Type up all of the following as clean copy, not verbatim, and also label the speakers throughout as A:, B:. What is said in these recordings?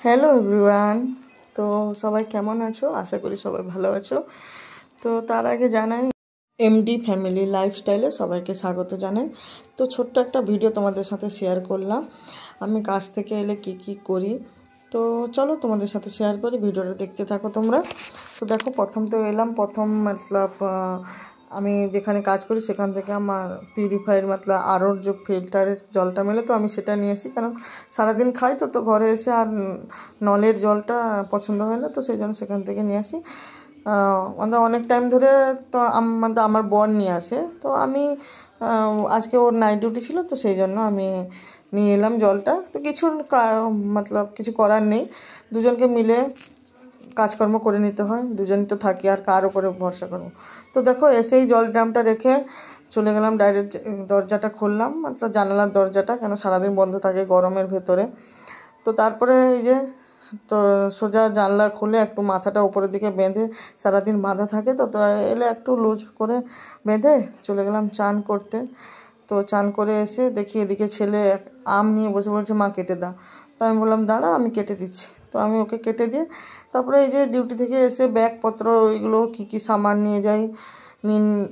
A: Hello everyone. তো সবাই কেমন আছো? আশা করি সবাই ভালো আছো। তো তার আগে জানাই এমডি ফ্যামিলি লাইফস্টাইলে সবাইকে স্বাগত জানাই। তো ছোট্ট একটা ভিডিও তোমাদের সাথে শেয়ার করলাম, আমি কাজ থেকে এলে কি করি। তো চলো তোমাদের সাথে শেয়ার করি, ভিডিওটা দেখতে থাকো তোমরা। তো দেখো, প্রথম তো এলাম, প্রথম মতলব আমি যেখানে কাজ করি সেখান থেকে আমার পিউরিফায়ার মতলব আরোর যে ফিল্টারের জলটা মেলে, তো আমি সেটা নিয়ে আসি, কারণ সারাদিন খাই তো ঘরে এসে আর নলের জলটা পছন্দ হয় না, তো সেই জন্য সেখান থেকে নিয়ে আসি। মানে অনেক টাইম ধরে তো মানে আমার বর নিয়ে আসে, তো আমি আজকে ওর নাইট ডিউটি ছিল, তো সেই জন্য আমি নিয়ে এলাম জলটা। তো মতলব কিছু করার নেই, দুজনকে মিলে কাজকর্ম করে নিতে হয়, দুজনই তো থাকি, আর কার উপরে ভরসা করবো। তো দেখো, এসেই জল ড্রামটা রেখে চলে গেলাম, ডাইরেক্ট দরজাটা খুললাম, মতলব জানালার দরজাটা, কেন সারাদিন বন্ধ থাকে গরমের ভেতরে। তো তারপরে এই যে তো সোজা জানলা খুলে একটু মাথাটা উপরের দিকে বেঁধে, সারাদিন বাঁধা থাকে তো এলে একটু লুজ করে বেঁধে চলে গেলাম চান করতে। তো চান করে এসে দেখি এদিকে ছেলে আম নিয়ে বসে বলছে, মা কেটে দাও। তো আমি বললাম দাঁড়া, আমি কেটে দিচ্ছি। তো আমি ওকে কেটে দিয়ে তারপরে এই যে ডিউটি থেকে এসে ব্যাগপত্র ওইগুলো কী সামান নিয়ে যাই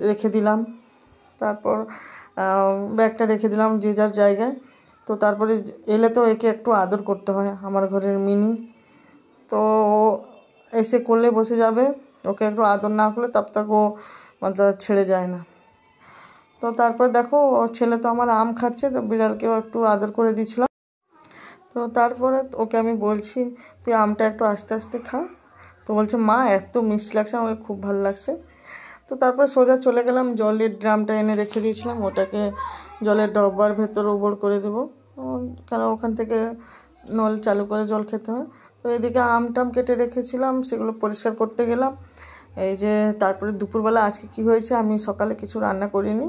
A: রেখে দিলাম। তারপর ব্যাগটা রেখে দিলাম যে যার জায়গায়। তো তারপরে এলে তো একে একটু আদর করতে হয়, আমার ঘরের মিনি। তো এসে করলে বসে যাবে, ওকে একটু আদর না করলে তব তক ও মতলব ছেড়ে যায় না। তো তারপর দেখো, ছেলে তো আমার আম খাচ্ছে, তো বিড়ালকেও একটু আদর করে দিয়েছিলাম। তো তারপরে ওকে আমি বলছি, তুই আমটা একটু আস্তে আস্তে খা। তো বলছে, মা এত মিষ্টি লাগছে, আমাকে খুব ভালো লাগছে। তো তারপর সোজা চলে গেলাম, জলের ড্রামটা এনে রেখে দিয়েছিলাম, ওটাকে জলের ডব্বার ভেতর উবড় করে দেবো, কারণ ওখান থেকে নল চালু করে জল খেতে হয়। তো এদিকে টাম কেটে রেখেছিলাম, সেগুলো পরিষ্কার করতে গেলাম। এই যে তারপরে দুপুরবেলা আজকে কি হয়েছে, আমি সকালে কিছু রান্না করিনি,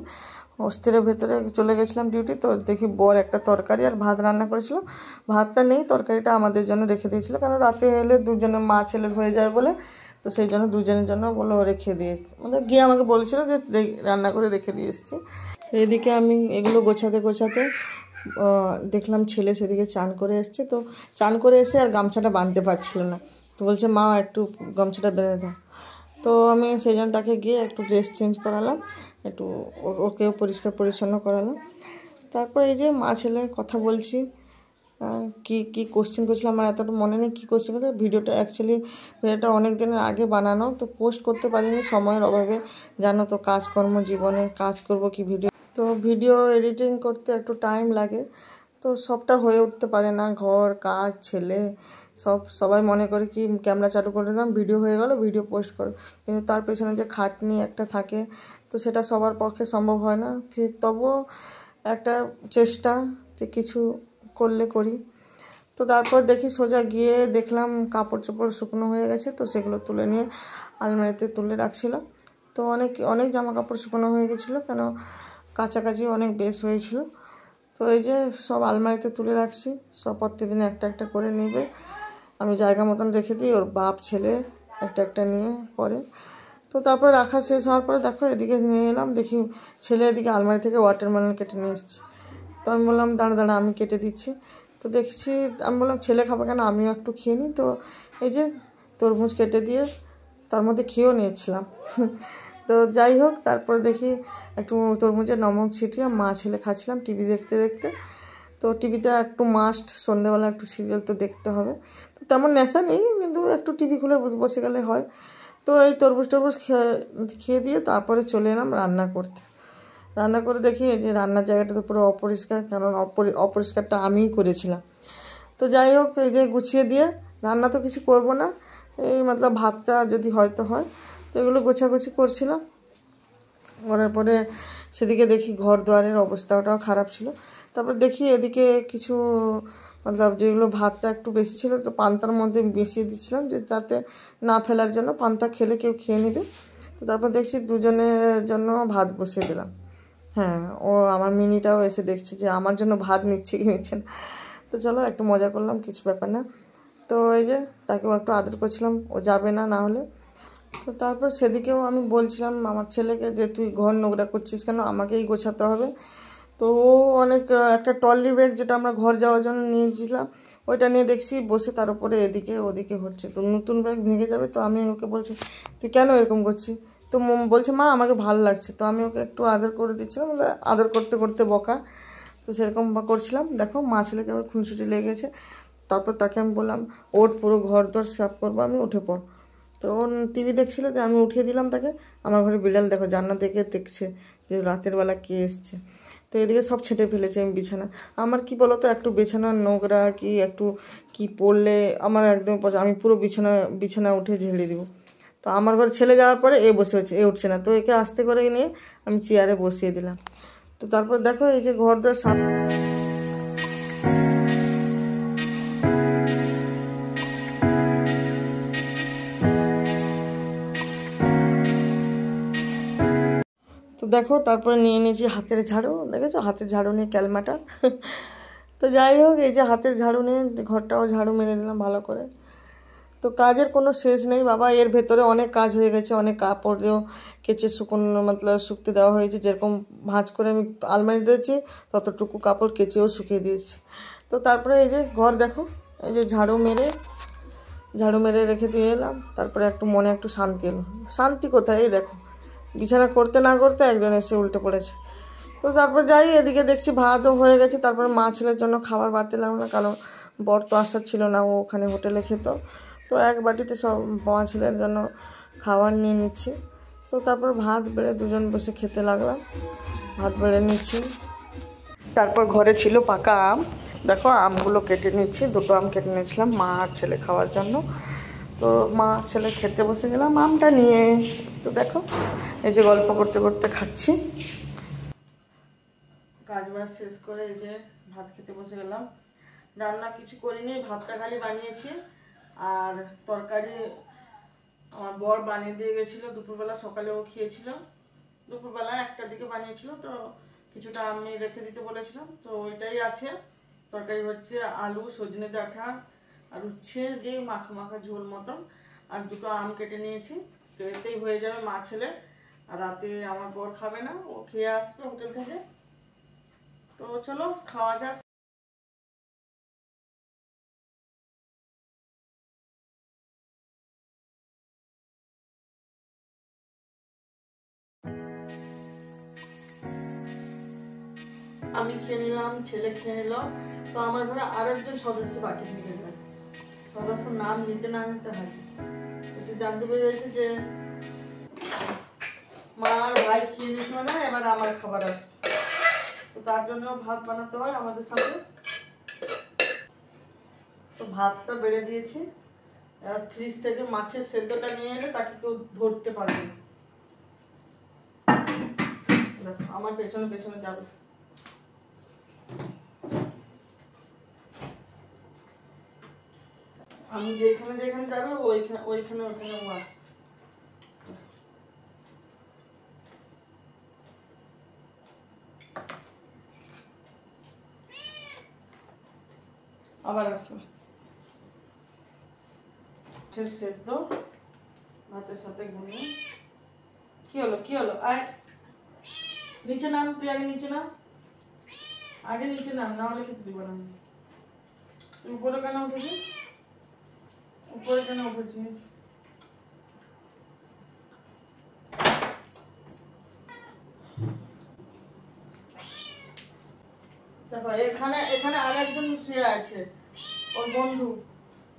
A: অস্থিরের ভেতরে চলে গেছিলাম ডিউটি। তো দেখি বর একটা তরকারি আর ভাত রান্না করেছিল, ভাতটা নেই, তরকারিটা আমাদের জন্য রেখে দিয়েছিল, কারণ রাতে এলে দুজনের মা ছেলের হয়ে যায় বলে, তো সেই জন্য দুজনের জন্য বলে রেখে দিয়ে মানে গিয়ে আমাকে বলেছিল যে রান্না করে রেখে দিয়ে এসেছি। এদিকে আমি এগুলো গোছাতে গোছাতে দেখলাম ছেলে সেদিকে চান করে এসছে। তো চান করে এসে আর গামছাটা বাঁধতে পারছিল না, তো বলছে, মা একটু গামছাটা বেঁধে দাও। তো আমি সেই জন্য তাকে গিয়ে একটু ড্রেস চেঞ্জ করালাম, একটু ওকেও পরিষ্কার পরিচ্ছন্ন করালাম। তারপর এই যে মা ছেলে কথা বলছি, কি কোশ্চেন করছিলাম আমার এতটা মনে নেই, কী কোশ্চেন করে। ভিডিওটা অনেক দিনের আগে বানানো, তো পোস্ট করতে পারিনি সময়ের অভাবে, জানো তো কাজকর্ম জীবনে, কাজ করব কি ভিডিও, তো ভিডিও এডিটিং করতে একটু টাইম লাগে, তো সবটা হয়ে উঠতে পারে না, ঘর কাজ ছেলে সবাই মনে করে কি ক্যামেরা চালু করে দিলাম, ভিডিও হয়ে গেল, ভিডিও পোস্ট করো, কিন্তু তার পেছনে যে খাটনি একটা থাকে, তো সেটা সবার পক্ষে সম্ভব হয় না। তবুও একটা চেষ্টা যে কিছু করলে করি। তো তারপর দেখি সোজা গিয়ে দেখলাম কাপড় চোপড় শুকনো হয়ে গেছে, তো সেগুলো তুলে নিয়ে আলমারিতে তুলে রাখছিলাম। তো অনেক জামা কাপড় শুকনো হয়ে গেছিলো, কেন কাছাকাছি অনেক বেশ হয়েছিল। তো এই যে সব আলমারিতে তুলে রাখছি, সব প্রত্যেকদিন একটা একটা করে নেবে, আমি জায়গা মতন রেখে দিই, ওর বাপ ছেলে একটা একটা নিয়ে পরে। তো তারপরে রাখা শেষ হওয়ার পরে দেখো এদিকে নিয়ে এলাম, দেখি ছেলে এদিকে আলমারি থেকে ওয়াটারমেলন কেটে নিয়ে এসেছি। তো আমি বললাম দাঁড়া আমি কেটে দিচ্ছি। তো দেখছি, আমি বললাম ছেলে খাবে কেন, আমিও একটু খেয়ে নিই। তো এই যে তরমুজ কেটে দিয়ে তার মধ্যে খেয়েও নিয়েছিলাম। তো যাই হোক, তারপর দেখি একটু তরমুজের নমক ছিটিয়ে মা ছেলে খাচ্ছিলাম টিভি দেখতে দেখতে। তো টিভিতে একটু মাস্ট, সন্ধ্যেবেলা একটু সিরিয়াল তো দেখতে হবে, তো তেমন নেশা নেই, কিন্তু একটু টিভি খুলে বসে গেলে হয়। তো এই তরমুজ খেয়ে দিয়ে তারপরে চলে এলাম রান্না করতে। রান্না করে দেখি এই যে রান্নার জায়গাটা তো পুরো অপরিষ্কার, কারণ অপরিষ্কারটা আমিই করেছিলাম। তো যাই হোক, এই যে গুছিয়ে দিয়ে রান্না তো কিছু করব না, এই মতলব ভাতটা যদি হয়তো হয়, তো এগুলো গোছাগুছি করছিলাম। করার পরে সেদিকে দেখি ঘর দুয়ারের অবস্থাটাও খারাপ ছিল। তারপর দেখি এদিকে কিছু মতলব যেগুলো ভাতটা একটু বেশি ছিল, তো পান্তার মধ্যে মিশিয়ে দিচ্ছিলাম, যে যাতে না ফেলার জন্য, পান্তা খেলে কেউ খেয়ে নেবে। তো তারপর দেখছি দুজনের জন্য ভাত বসিয়ে দিলাম। হ্যাঁ, ও আমার মিনিটাও এসে দেখছে যে আমার জন্য ভাত নিচ্ছে কি নিচ্ছে না। তো চলো একটু মজা করলাম, কিছু ব্যাপার না। তো এই যে তাকেও একটু আদর করছিলাম, ও যাবে না হলে। তো তারপর সেদিকেও আমি বলছিলাম আমার ছেলেকে যে তুই ঘর নোংরা করছিস কেন, আমাকেই গোছাতে হবে। তো ও একটা ট্রলি ব্যাগ, যেটা আমরা ঘর যাওয়ার জন্য নিয়েছিলাম, ওইটা নিয়ে দেখছি বসে তার উপরে এদিকে ওদিকে হচ্ছে। তো নতুন ব্যাগ ভেঙে যাবে, তো আমি ওকে বলছি তুই কেন এরকম করছিস? তো বলছে মা আমাকে ভালো লাগছে। তো আমি ওকে একটু আদর করে দিচ্ছিলাম, আদর করতে করতে বকা, তো সেরকম করছিলাম। দেখো মা ছেলেকে আবার খুনসুটি লেগে গেছে। তারপর তাকে আমি বললাম ওর পুরো ঘর দর সাফ করবো আমি, উঠে পড়। তো ও টিভি দেখছিল, যে আমি উঠিয়ে দিলাম তাকে। আমার ঘরে বিড়াল দেখো জান্নাত দেখে দেখছে যে রাতের বেলা কে এসছে। তো এদিকে সব ছেটে ফেলেছে আমি বিছানা। আমার কি বলতো, একটু বিছানা নোংরা কি একটু কি পড়লে আমার একদম আমি পুরো বিছানা উঠে ঝেড়ে দিব। তো আমার ঘরে ছেলে যাওয়ার পরে এ বসে হচ্ছে, এ উঠছে না। তো একে আস্তে করে নিয়ে আমি চেয়ারে বসিয়ে দিলাম। তো তারপর দেখো এই যে ঘর দর সাফ। তো দেখো তারপরে নিয়ে নিয়েছি হাতের ঝাড়ু, দেখেছো হাতের ঝাড়ু নিয়ে ক্যালমাটা। তো যাই হোক, এই যে হাতের ঝাড়ু নিয়ে ঘরটাও ঝাড়ু মেরে নিলাম ভালো করে। তো কাজের কোনো শেষ নেই বাবা, এর ভেতরে অনেক কাজ হয়ে গেছে। অনেক কাপড়ও কেচে শুকতে দেওয়া হয়েছে। যেরকম ভাঁজ করে আমি আলমারি দিয়েছি ততটুকু কাপড় কেচেও শুকিয়ে দিয়েছি। তো তারপরে এই যে ঘর দেখো, এই যে ঝাড়ু মেরে রেখে দিয়ে এলাম। তারপরে মনে একটু শান্তি এলো। শান্তি কোথায়, এই দেখো বিছানা করতে না করতে একজন এসে উল্টে পড়েছে। তো তারপর যাই, এদিকে দেখছি ভাতও হয়ে গেছে। তারপর মা ছেলের জন্য খাবার বাড়তে লাগলো না, কারণ বর তো আসার ছিল না, ও ওখানে হোটেলে খেত। তো এক বাটিতে সব মা ছেলের জন্য খাবার নিয়ে নিচ্ছি। তো তারপর ভাত বেড়ে দুজন বসে খেতে লাগলাম, ভাত বেড়ে নিচ্ছি। তারপর ঘরে ছিল পাকা আম, দেখো আমগুলো কেটে নিচ্ছি। দুটো আম কেটে নিয়েছিলাম মা আর ছেলে খাওয়ার জন্য। তো মা ছেলে খেতে বসে গেলাম আমটা নিয়ে। তো দেখো এই যে গল্প করতে করতে খাচ্ছি। কাজ বাজ শেষ করে এই যে ভাত খেতে বসে গেলাম। রান্না কিছু করিনি, ভাতটা খালি বানিয়েছি। আর তরকারি আমার বর বানিয়ে দিয়ে গেছিলো দুপুরবেলা, সকালেও খেয়েছিল। দুপুরবেলা 1টার দিকে বানিয়েছিল, তো কিছুটা আমি রেখে দিতে বলেছিলাম, তো ওইটাই আছে। তরকারি হচ্ছে আলু সজনে ডাঁটা আর উচ্ছে দিয়ে মাখা মাখা ঝোল মতন। আর দুটো আম কেটে নিয়েছি, তো এতেই হয়ে যাবে মা ছেলে। আর রাতে আমার বর খাবে না, ও খেয়ে আসবে হোটেল থেকে। তো চলো খাওয়া যাক। আমি খেয়ে নিলাম, ছেলে খেয়ে নিল। তো আমার ঘরে আরেকজন সদস্য বাকি থেকে যায়, সদস্য নাম নিতে না নিতে হাজির। তো সে জানতে পেরে গেছে যে মা আর ভাই খেয়ে নিতে হয় না, এবার আমার খাবার আসে। তো তার জন্য ভাত বানাতে হয় আমাদের সাথে। তো ভাতটা বেড়ে দিয়েছি। এবার ফ্রিজ থেকে মাছের সেদ্ধটা নিয়ে এলে তাকে কেউ ধরতে পারবে না। দেখো আমার পেছনে পেছনে যাবে। আমি যেখানে যেখানে যাবে ওইখানে ওইখানে ও আসে। আবার আসবে। মাছের সেদ্ধ ভাতের সাথে গুনিয়ে। কি হলো আয় নিচে নাম, তুই আগে নিচে নাম, আগে নিচে নাম, না হলে খেতে দিব না। তুই উপরে কেন উঠেছিস? উপরে কেন উঠেছিস? দেখো এখানে এখানে আরেকজন শুয়ে আছে, ওর বন্ধু।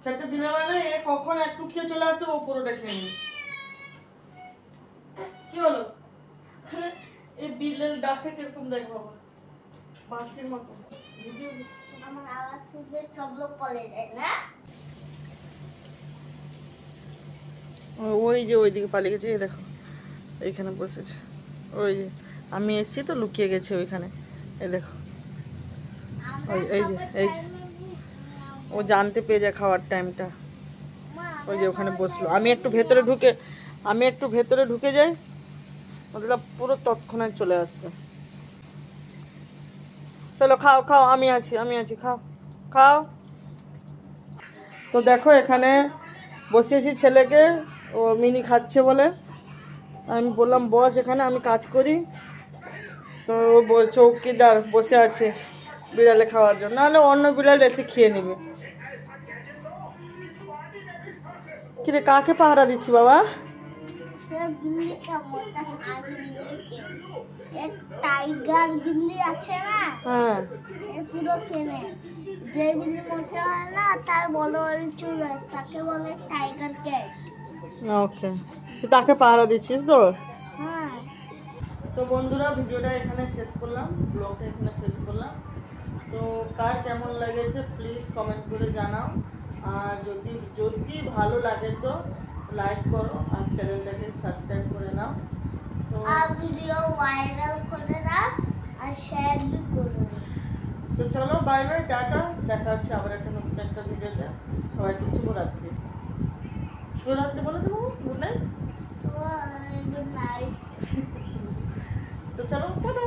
A: খেতে দিলে মানে এ কখন একটু খেয়ে চলে আসে, ও পুরোটা খেয়ে নেয়। কি হলো? এই বিলের ডাকে কিরকম দেখ বাবা, বাঁশির মতো। ভিডিও
B: আমার আওয়াজ শুনলে সব লোক পড়ে যায় না।
A: ওই যে ওইদিকে পালিয়ে গেছে, এই দেখো এইখানে বসেছে। ওই যে আমি এসেছি তো লুকিয়ে গেছে ওইখানে, এই দেখো। ওই এই যে ও জানতে পেয়ে যায় খাওয়ার টাইমটা, ওই যে ওখানে বসলো। আমি একটু ভেতরে ঢুকে যাই, মতলব পুরো তৎক্ষণাৎ চলে আসবে। চলো খাও খাও, আমি আছি খাও খাও। তো দেখো এখানে বসিয়েছি ছেলেকে, ও মিনি খাচ্ছে বলে। আমি বললাম বস এখানে, আমি কাজ করি। তো ও চৌকিদার বসে আছে বিড়ালে খাওয়ার জন্য, নাহলে অন্য বিড়াল এসে খেয়ে নেবে। কিরে কাকে পাহারা দিচ্ছি বাবা?
B: সে বিল্লি কা মোটা সানি বিল্লি এক টাইগার বিল্লি আছে না,
A: হ্যাঁ
B: সে পুরো খেলে। যে বিল্লি মোটা হয় না তার বড় বড় চুল হয়, তাকে বলে টাইগার ক্যাট।
A: ওকে, তুই তাকে পাহারা দিচ্ছিস তো?
B: হ্যাঁ।
A: তো বন্ধুরা ভিডিওটা এখানে শেষ করলাম, ব্লগটা এখানে শেষ করলাম। তো কার কেমন লেগেছে প্লিজ কমেন্ট করে জানাও, আর যদি যদি ভালো লাগে তো লাইক করো আর চ্যানেলটাকে সাবস্ক্রাইব করে নাও। তো
B: আর ভিডিও ভাইরাল করে দাও আর শেয়ার भी করো।
A: তো চলো বাই বাই, টাটা, দেখা হচ্ছে আবার একটা নতুন একটা ভিডিওতে। সবাইকে শুভরাত্রি। শুভরাত্রি বলে দেবো, good night.
B: So good night.
A: তো চলো টাটা।